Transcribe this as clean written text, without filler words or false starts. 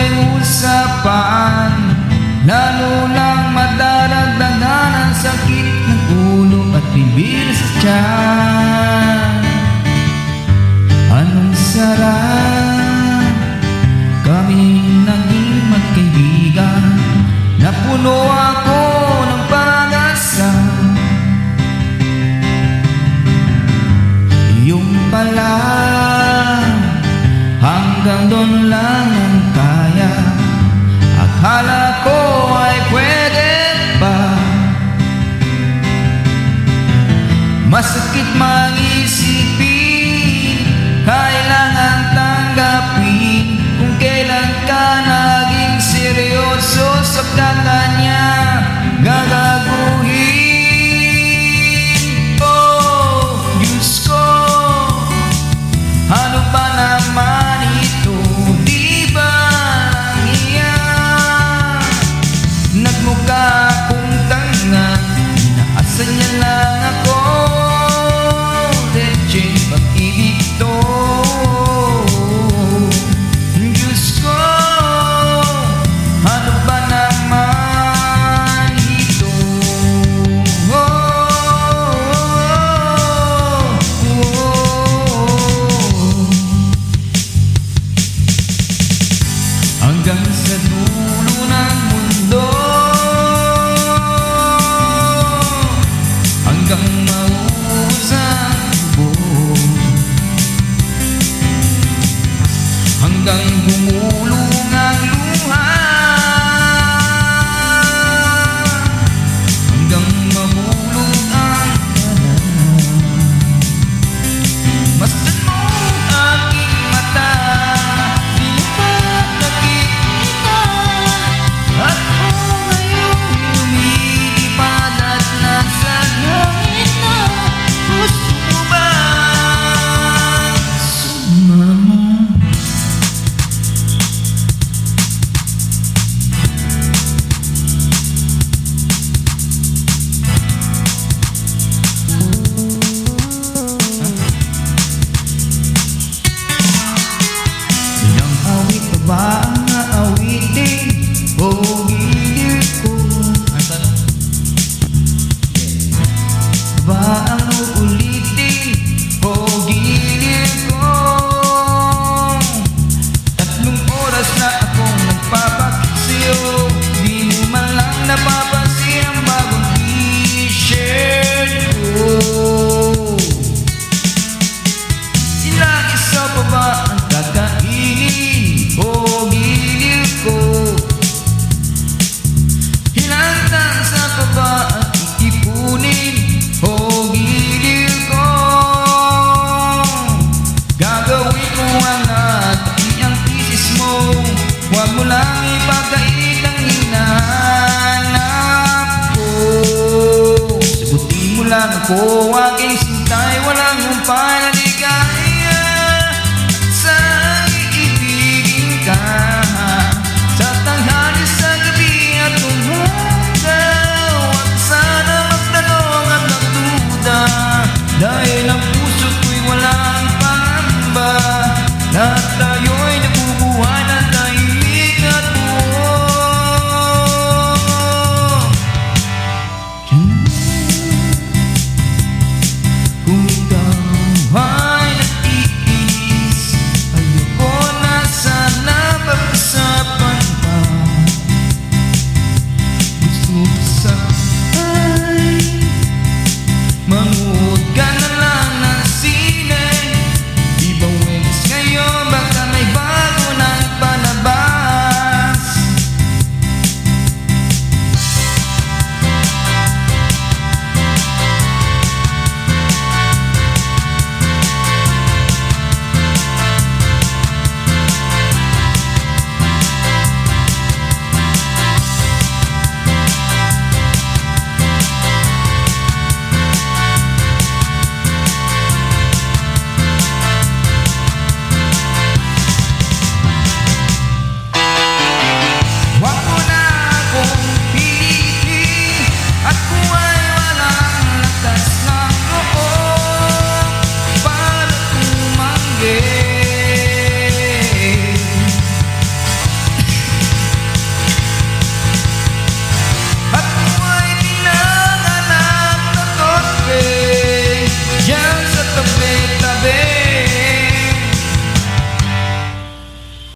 tuwing usapan, lalo lang madaragdagan ang sakit ng ulo at bibir sa tiyan. Anong sarap kaming naging magkaibigan, napuno ako ng pag-asa. Yung pala hanggang doon lang ang kaya, akala ko ay pwede pa. Masakit mag-isipin, kailangan tanggapin kung kailan ka naging seryoso sa kanya gagaguhin. Oh, Diyos ko, ano ba naman ito? Di ba lang iyan? Nagmukha akong tanga, inaasan niya lang ako. Legend pag-ibig to. Diyos ko, ano ba naman ito? Hanggang sa dulo ng mundo, hanggang maubos ang tubo, hanggang gumulong ang luha, hanggang mabulog ang kanan. Masdan mo aking mata, di mo pa nakikita, at ako ngayon lumilipad at nasa langit na. Gusto mo ba sumama? Ilang awit pa ba ang aawitin o gilid ko? Ba ang uulitin o gilid ko? 3 oras na akong nagpapakit sa'yo, di mo man lang napapansin ang bagong t-shirt ko. Ilang isa pa ba ang kakainin o gilid ko? Ilang tansa pa ba ang iipunin o gilid ko? Gagawin ko ang lahat, pati ang thesis mo. Huwag mo lang ipagkait ang hinahanap ko. Sagutin mo lang ako, aking sintay, walang humpay.